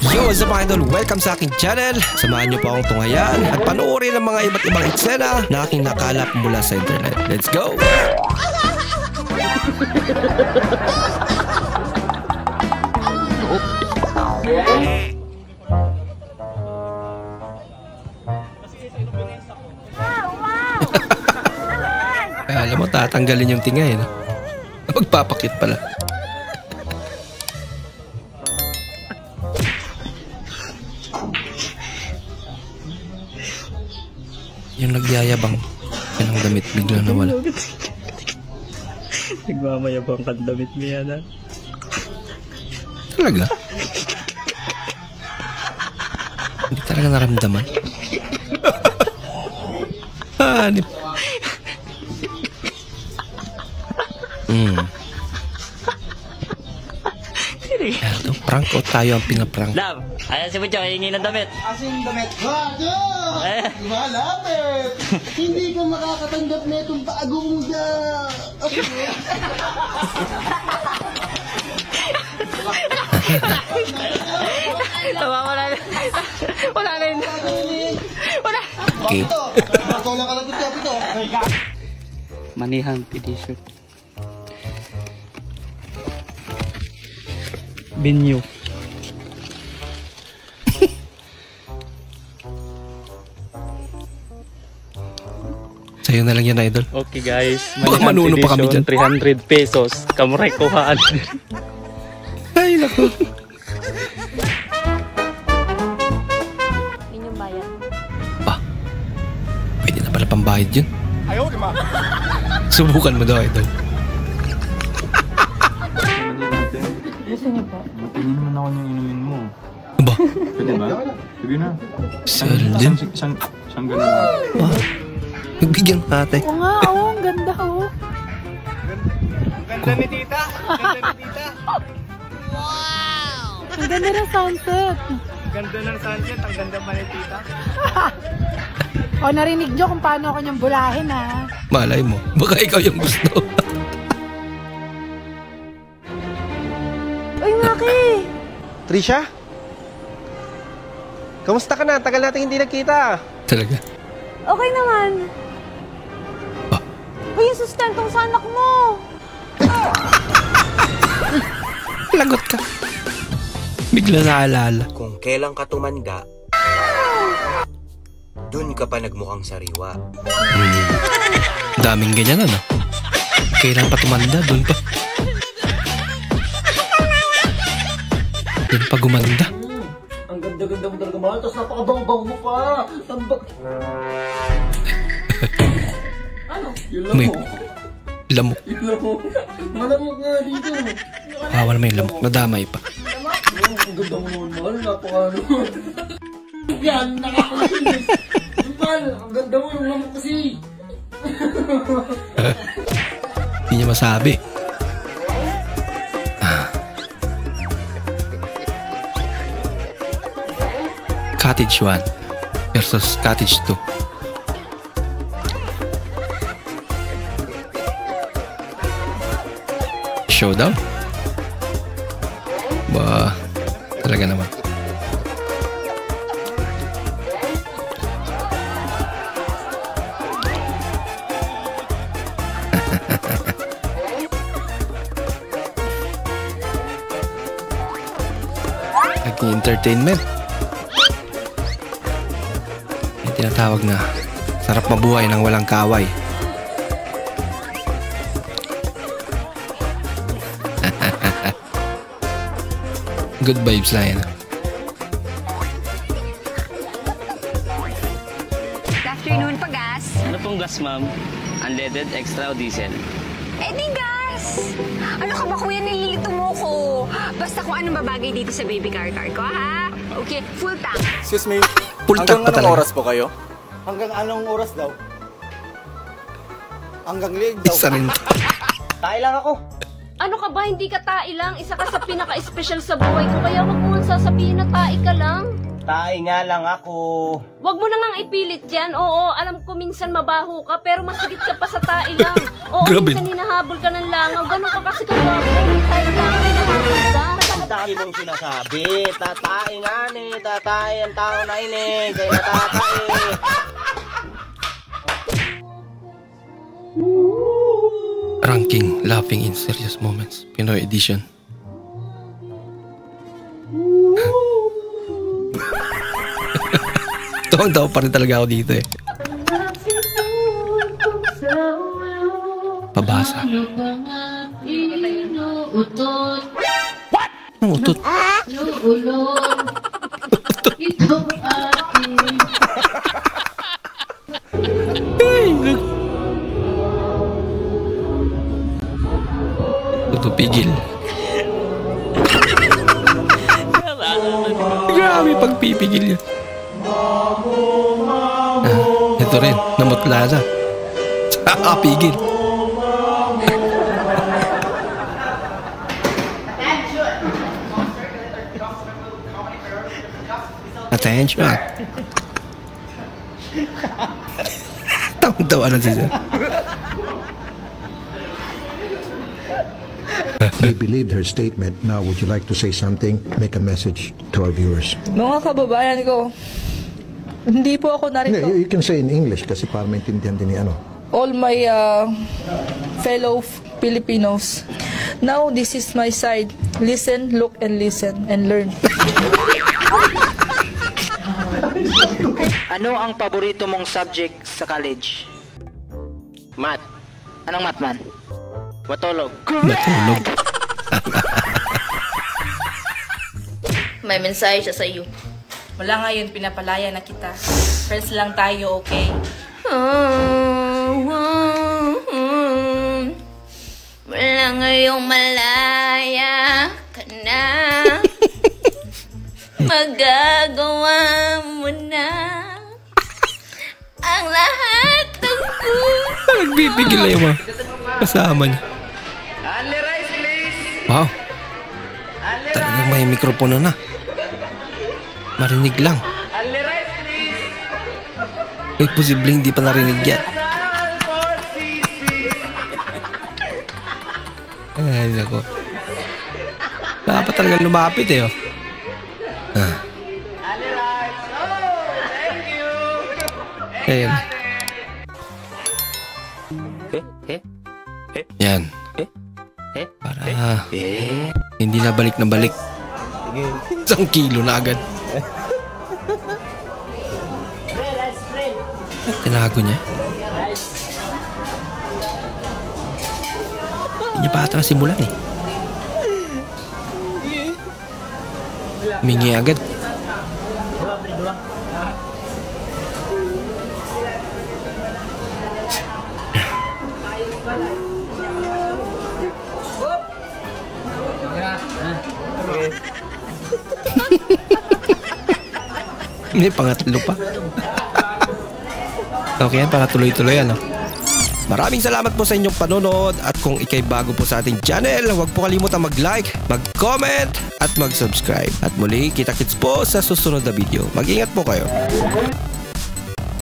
Yo, what's up mga idol? Welcome sa aking channel. Samahan niyo po akong tunghayan at panoorin ang mga iba't ibang eksena na aking nakalap mula sa internet. Let's go! Alam mo, tatanggalin yung tinga eh. No? Magpapakit pala. Yung nagyayabang yan ang damit, biglang nawala. Nagmamayabang kang damit mo yan, ha? Talaga? Hindi talaga naramdaman. Hanip. Ito, prank o tayo ang pinaprank? Love, ayan si Butchok, hihingi ng damit. Asing damit. Wado! Malapit! Hindi ka makakatanggap na itong bagong Wala na yun. Wala. Okay. Ito lang kalapit ka ito. Manihang t-shirt. Binyo. Sa'yo na lang yan, idol. Okay guys, Baka manuno pa kami dyan. 300 pesos. Kamuray kuhaan. Ay, naku. Inyong bayan. Ah, pwede na pala pambayad yun. Subukan mo daw, idol. Gusto niyo po? Tingin naman ako yung inumin mo. Ba? Pwede ba? Sige na. Seldom. Siyang ganun na. Ah, nagbigyan ate. Oo nga, oo. Ang ganda, oo. Ganda ni tita. Ganda ni tita. Ang ganda ng sunset. Ganda ng sunset. Ang ganda pa ni tita. O, narinig nyo kung paano ako niyang bulahin, ha? Malay mo, baka ikaw yung gusto. Uy, Maki! Trisha? Kamusta ka na? Tagal natin hindi nagkita. Talaga. Okay naman. Ah. Uy, yung sustentong sa anak mo. Lagot ka. Bigla naalala. Kung kailan ka tumanda, dun ka pa nagmukhang sariwa. Daming ganyan, ano? Kailan pa tumanda, dun pa. Dun pa gumanda. Ang ganda-ganda mo talaga, mahal. Tapos napakabang-bang mo pa. Tambak. Ano? Yung May lamok. lamok. Yung lamok. Malamok nga dito. Awan na may lamok. Nadamay pa. Ang ganda mo naman, mahal. Napaka-ano. Yan, nakakalinis. Mahal, ang ganda mo yung lamok kasi. Hindi niya masabi. Cottage 1 versus Cottage 2. Showdown? Ba, talaga naman. Naging entertainment. Yung tinatawag na sarap mabuhay ng walang kaaway. Good vibes lang yan. Good afternoon, Pagas. Ano pong gas, ma'am? Unleaded, extra o diesel? Eh di gas! Ano ka ba kuya, nililito mo ko? Basta kung anong babagay dito sa baby car ko, ha? Okay, full tank. Excuse me, Full tank hanggang pa anong talaga. oras po kayo? Hanggang anong oras daw? Hanggang liig daw. Isa rin. Tayo lang ako. Ano ka ba? Hindi ka tae lang. Isa ka sa pinaka-special sa buhay ko. Kaya wag mo nang sasabihin na tae ka lang. Tayo nga lang ako. Wag mo na ngang ipilit yan. Oo, alam ko minsan mabaho ka, pero masigit ka pa sa tae lang. Oo, Grabe. minsan hinahabol ka ng langaw. Ganun ka kasi kagwapo. May tae lang, hinahabol ka. dami mong sinasabi. Tatay nga ni, tatay ang tao na ini. Kaya natatay. Ranking Laughing in Serious Moments, Pinoy Edition. Tuwang-tawa pa rin talaga ako dito eh. Pabasa. What? Anong utot? Pigil. Grabe pagpipigil yun. Ito rin, namutla na. Pigil. Attention. Tawang-tawa na siya. You believed her statement. Now, would you like to say something? Make a message to our viewers. Mga kababayan ko, hindi po ako narito. You can say in English kasi para maintindihan din ni ano. All my fellow Filipinos, now this is my side. Listen, look, and listen, and learn. Ano ang paborito mong subject sa college? Math. Anong math man? Matulog. Matulog. May mensahe siya sa iyo. Wala ngayon, pinapalaya na kita. Friends lang tayo, okay? Wala ngayong malaya ka na. Magagawa mo na ang lahat ng gusto. Nagbibigil na yung mga kasama niya. Wow. Talagang may mikropono na. Marinig lang. Ay, posibleng hindi pa narinig yan. Ay, nako. Dapat talagang lumapit eh, oh. Ayan. Yan. Para hindi na balik na balik. 1 kilo na agad. Tinago niya. Hindi niya pa ata nasimulan eh. Mingi agad. Hindi, pangatlo pa. Okay yan, para tuloy-tuloy ano. Maraming salamat po sa inyong panonood at kung ikay bago po sa ating channel, huwag po kalimutang mag-like, mag-comment at mag-subscribe. At muli, kita-kits po sa susunod na video. Mag-ingat po kayo.